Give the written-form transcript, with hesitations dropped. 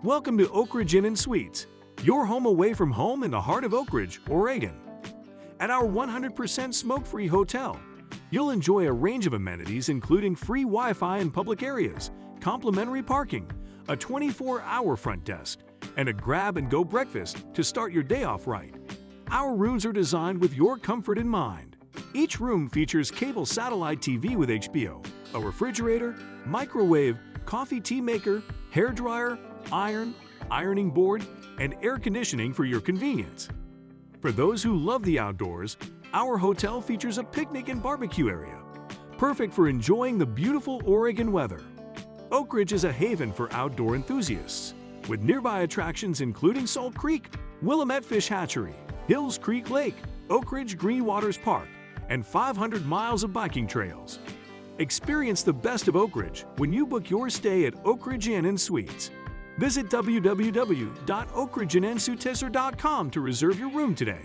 Welcome to Oakridge Inn and Suites, your home away from home in the heart of Oakridge, Oregon. At our 100% smoke-free hotel, you'll enjoy a range of amenities including free Wi-Fi in public areas, complimentary parking, a 24-hour front desk, and a grab-and-go breakfast to start your day off right. Our rooms are designed with your comfort in mind. Each room features cable satellite TV with HBO, a refrigerator, microwave, coffee tea maker, hairdryer, ironing board, and air conditioning for your convenience. For those who love the outdoors, our hotel features a picnic and barbecue area, perfect for enjoying the beautiful Oregon weather. Oakridge is a haven for outdoor enthusiasts, with nearby attractions including Salt Creek, Willamette Fish Hatchery, Hills Creek Lake, Oakridge Greenwaters Park, and 500 miles of biking trails. Experience the best of Oakridge when you book your stay at Oakridge Inn and Suites. Visit www.oakridgeinnandsuitesser.com to reserve your room today.